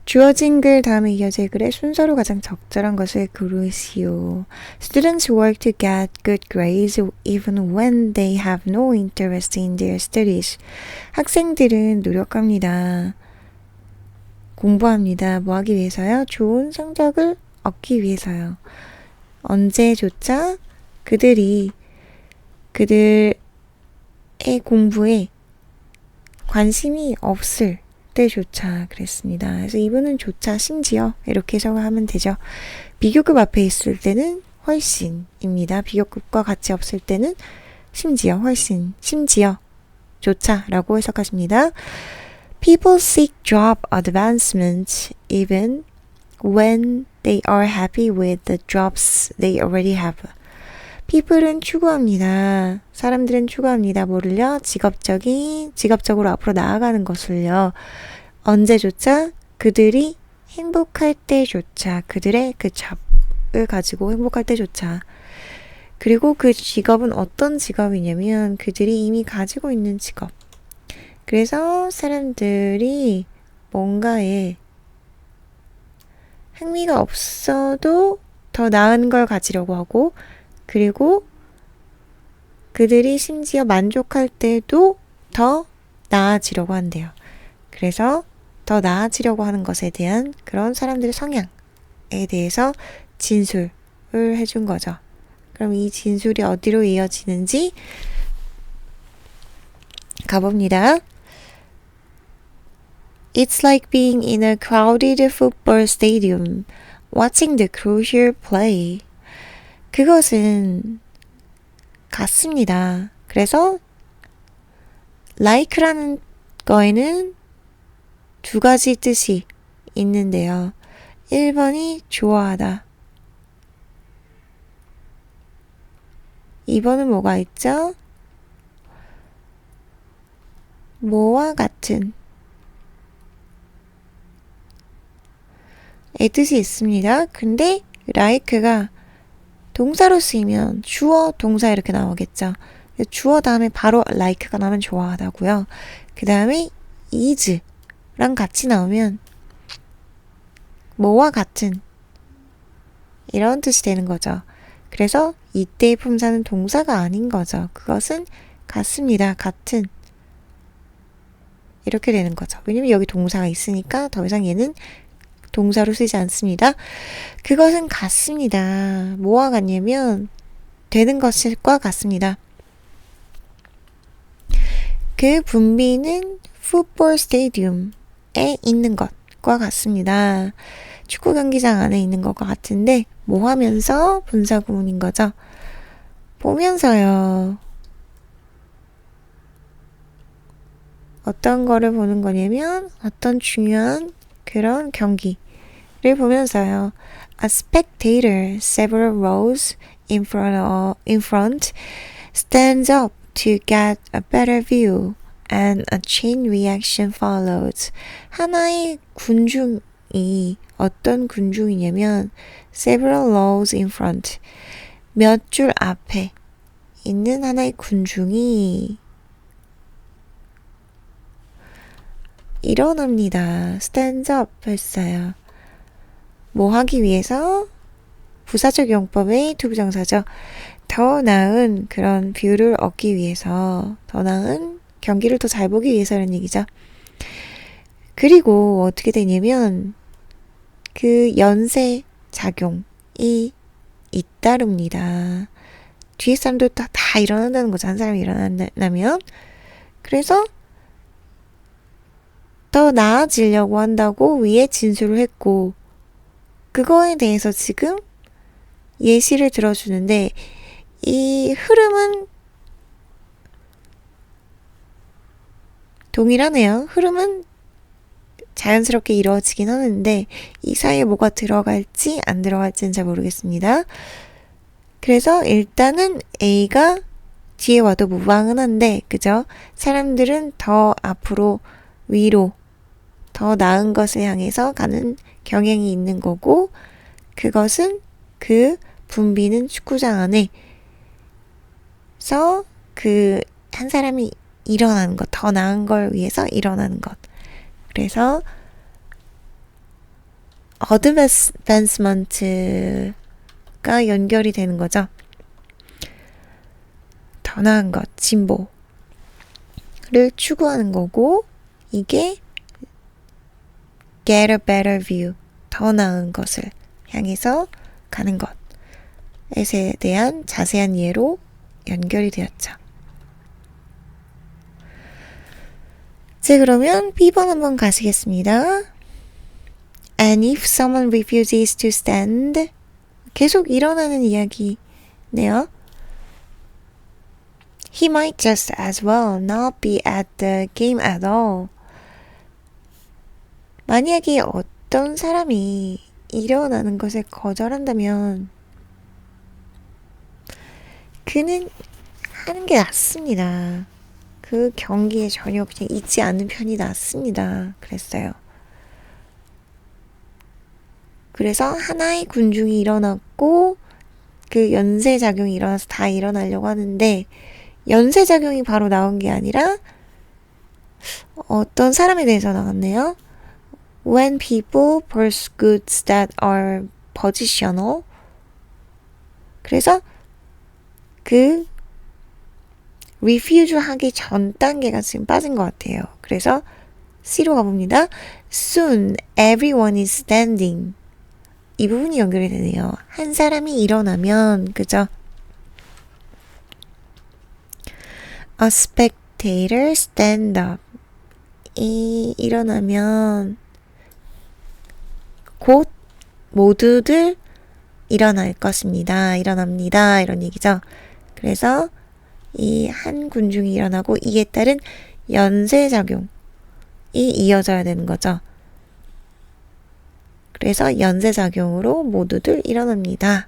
주어진 글 다음에 이어질 글의 순서로 가장 적절한 것을 고르시오. Students work to get good grades even when they have no interest in their studies. 학생들은 노력합니다. 공부합니다. 뭐 하기 위해서요? 좋은 성적을 얻기 위해서요. 언제조차 그들의 공부에 관심이 없을 때조차 그랬습니다. 그래서 이분은 조차 심지어 이렇게 적어하면 되죠. 비교급 앞에 있을 때는 훨씬입니다. 비교급과 같이 없을 때는 심지어 훨씬, 심지어 조차라고 해석하십니다. People seek job advancement even when they are happy with the jobs they already have. people은 추구합니다. 사람들은 추구합니다. 뭐를요? 직업적으로 앞으로 나아가는 것을요. 언제조차 그들이 행복할 때조차 그들의 그 잡을 가지고 행복할 때조차 그리고 그 직업은 어떤 직업이냐면 그들이 이미 가지고 있는 직업. 그래서 사람들이 뭔가에 흥미가 없어도 더 나은 걸 가지려고 하고 그리고 그들이 심지어 만족할 때도 더 나아지려고 한대요. 그래서 더 나아지려고 하는 것에 대한 그런 사람들의 성향에 대해서 진술을 해준 거죠. 그럼 이 진술이 어디로 이어지는지 가봅니다. It's like being in a crowded football stadium, watching the crucial play. 그것은 같습니다. 그래서 like라는 거에는 두 가지 뜻이 있는데요. 1번이 좋아하다. 2번은 뭐가 있죠? 뭐와 같은 의 뜻이 있습니다. 근데 like가 동사로 쓰이면 주어, 동사 이렇게 나오겠죠. 주어 다음에 바로 like가 나오면 좋아하다고요. 그 다음에 is랑 같이 나오면 뭐와 같은 이런 뜻이 되는 거죠. 그래서 이때의 품사는 동사가 아닌 거죠. 그것은 같습니다. 같은 이렇게 되는 거죠. 왜냐면 여기 동사가 있으니까 더 이상 얘는 동사로 쓰지 않습니다. 그것은 같습니다. 뭐와 같냐면 되는 것과 같습니다. 그 분비는 풋볼 스테디움에 있는 것과 같습니다. 축구 경기장 안에 있는 것과 같은데 뭐 하면서 분사 구문인 거죠. 보면서요. 어떤 거를 보는 거냐면 어떤 중요한 그런 경기를 보면서요. A spectator several rows in front stands up to get a better view and a chain reaction follows. 하나의 군중이 어떤 군중이냐면 several rows in front 몇 줄 앞에 있는 하나의 군중이 일어납니다. stand up 했어요. 뭐 하기 위해서? 부사적 용법의 투부정사죠. 더 나은 그런 뷰를 얻기 위해서, 더 나은 경기를 더 잘 보기 위해서라는 얘기죠. 그리고 어떻게 되냐면 그 연쇄 작용이 잇따릅니다. 뒤에 사람도 다 일어난다는 거죠. 한 사람이 일어나면. 그래서 더 나아지려고 한다고 위에 진술을 했고 그거에 대해서 지금 예시를 들어주는데 이 흐름은 동일하네요. 흐름은 자연스럽게 이루어지긴 하는데 이 사이에 뭐가 들어갈지 안 들어갈지는 잘 모르겠습니다. 그래서 일단은 A가 뒤에 와도 무방은 한데 그죠? 사람들은 더 앞으로 위로 더 나은 것을 향해서 가는 경향이 있는 거고 그것은 그 분비는 축구장 안에서 그 한 사람이 일어나는 것, 더 나은 걸 위해서 일어나는 것. 그래서 advancement가 연결이 되는 거죠. 더 나은 것, 진보를 추구하는 거고, 이게 get a better view, 더 나은 것을 향해서 가는 것에 대한 자세한 이해로 연결이 되었죠. 자, 그러면 B번 한번 가시겠습니다. And if someone refuses to stand, 계속 일어나는 이야기네요. He might just as well not be at the game at all. 만약에 어떤 사람이 일어나는 것을 거절한다면 그는 하는 게 낫습니다. 그 경기에 전혀 그냥 있지 않는 편이 낫습니다. 그랬어요. 그래서 하나의 군중이 일어났고 그 연쇄작용이 일어나서 다 일어나려고 하는데 연쇄작용이 바로 나온 게 아니라 어떤 사람에 대해서 나왔네요. When people pursue goods that are positional. 그래서 그 refuse 하기 전 단계가 지금 빠진 것 같아요. 그래서 C로 가봅니다. Soon everyone is standing. 이 부분이 연결이 되네요. 한 사람이 일어나면, 그죠? A spectator stand up. 일어나면 곧 모두들 일어날 것입니다. 일어납니다. 이런 얘기죠. 그래서 이 한 군중이 일어나고 이에 따른 연쇄작용이 이어져야 되는 거죠. 그래서 연쇄작용으로 모두들 일어납니다.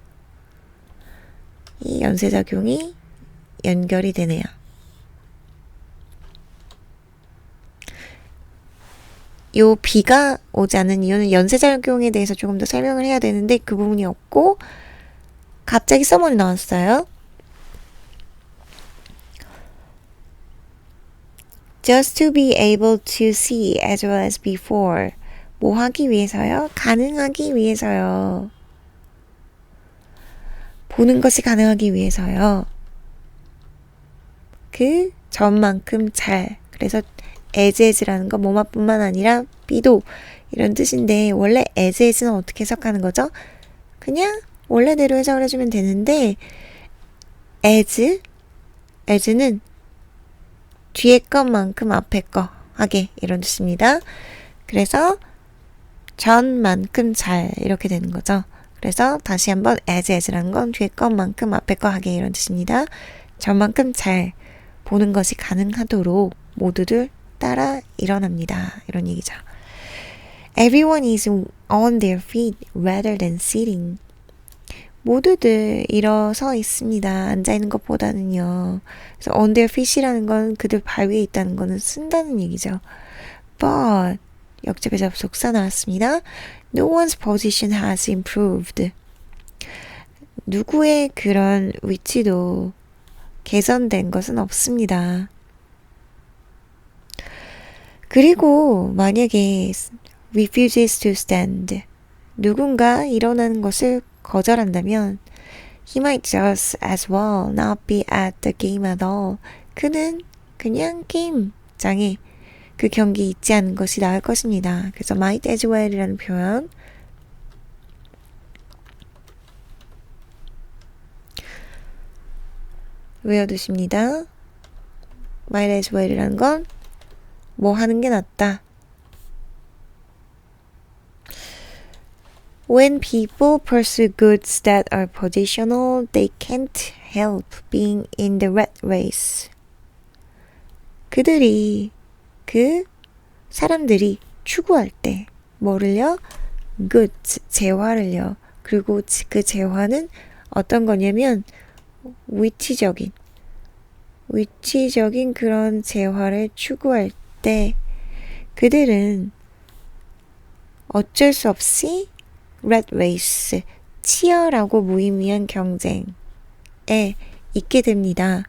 이 연쇄작용이 연결이 되네요. 요 B가 오지 않는 이유는 연쇄작용에 대해서 조금 더 설명을 해야 되는데 그 부분이 없고 갑자기 서문이 나왔어요. Just to be able to see as well as before. 뭐 하기 위해서요? 가능하기 위해서요. 보는 것이 가능하기 위해서요. 그 전만큼 잘. 그래서 as라는 건 뭐뭐뿐만 아니라 be도 이런 뜻인데 원래 as는 어떻게 해석하는 거죠? 그냥 원래대로 해석을 해주면 되는데 as는 뒤에 것만큼 앞에 거 하게 이런 뜻입니다. 그래서 전만큼 잘 이렇게 되는 거죠. 그래서 다시 한번 as라는 건 뒤에 것만큼 앞에 거 하게 이런 뜻입니다. 전만큼 잘 보는 것이 가능하도록 모두들 따라 일어납니다. 이런 얘기죠. Everyone is on their feet rather than sitting. 모두들 일어서 있습니다. 앉아있는 것보다는요. 그래서 on their feet이라는 건 그들 발 위에 있다는 거는 쓴다는 얘기죠. But 역접의 접속사 나왔습니다. No one's position has improved. 누구의 그런 위치도 개선된 것은 없습니다. 그리고 만약에 refuses to stand. 누군가 일어나는 것을 거절한다면 he might just as well not be at the game at all. 그는 그냥 게임장에 그 경기에 있지 않은 것이 나을 것입니다. 그래서 might as well이라는 표현 외워두십니다. might as well이라는 건 뭐 하는 게 낫다. When people pursue goods that are positional, they can't help being in the rat race. 사람들이 추구할 때 뭐를요? goods, 재화를요. 그리고 그 재화는 어떤 거냐면 위치적인 그런 재화를 추구할 때 그들은 어쩔 수 없이 rat race, 치열하고 무의미한 경쟁에 있게 됩니다.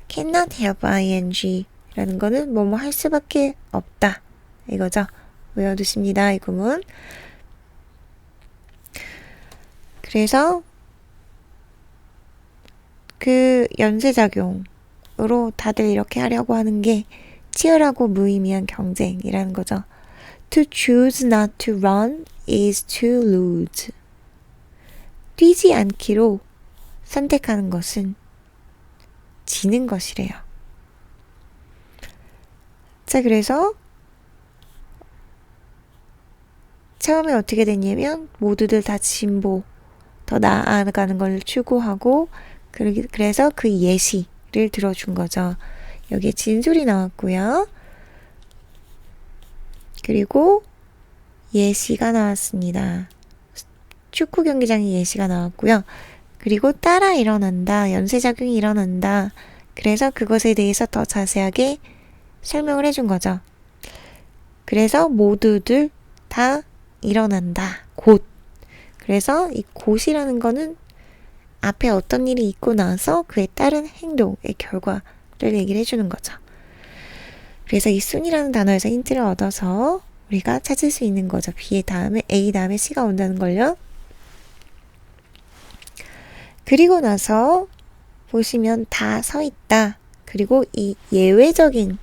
cannot help ing 라는 거는 뭐뭐 할 수밖에 없다. 이거죠. 외워두십니다. 이 구문. 그래서 그 연쇄작용으로 다들 이렇게 하려고 하는 게 치열하고 무의미한 경쟁이라는 거죠. To choose not to run is to lose. 뛰지 않기로 선택하는 것은 지는 것이래요. 자, 그래서 처음에 어떻게 됐냐면 모두들 다 진보, 더 나아가는 걸 추구하고 그래서 그 예시를 들어준 거죠. 여기에 진술이 나왔고요. 그리고 예시가 나왔습니다. 축구 경기장에 예시가 나왔고요. 그리고 따라 일어난다, 연쇄작용이 일어난다. 그래서 그것에 대해서 더 자세하게 설명을 해준 거죠. 그래서 모두들 다 일어난다. 곧. 그래서 이 곧이라는 거는 앞에 어떤 일이 있고 나서 그에 따른 행동의 결과를 얘기를 해주는 거죠. 그래서 이 soon이라는 단어에서 힌트를 얻어서 우리가 찾을 수 있는 거죠. B 다음에 A 다음에 C가 온다는 걸요. 그리고 나서 보시면 다 서 있다. 그리고 이 예외적인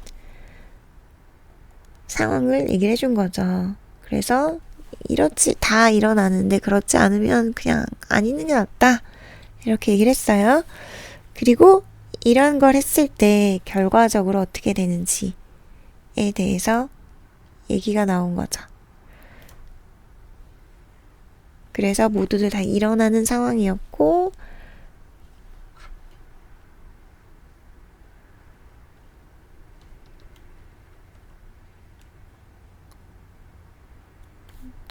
상황을 얘기를 해준 거죠. 그래서 이렇지 다 일어나는데 그렇지 않으면 그냥 안 있는 게 낫다. 이렇게 얘기를 했어요. 그리고 이런 걸 했을 때 결과적으로 어떻게 되는지에 대해서 얘기가 나온 거죠. 그래서 모두들 다 일어나는 상황이었고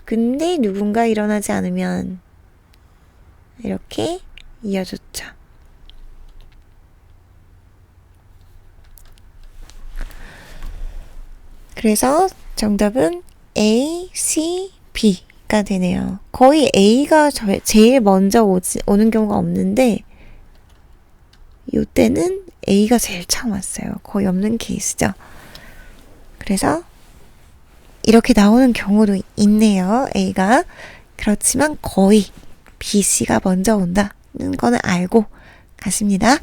근데 누군가 일어나지 않으면 이렇게 이어졌죠. 그래서 정답은 A, C, B가 되네요. 거의 A가 제일 먼저 오는 경우가 없는데 이때는 A가 제일 처음 왔어요. 거의 없는 케이스죠. 그래서 이렇게 나오는 경우도 있네요. A가. 그렇지만 거의 B, C가 먼저 온다는 거는 알고 가십니다.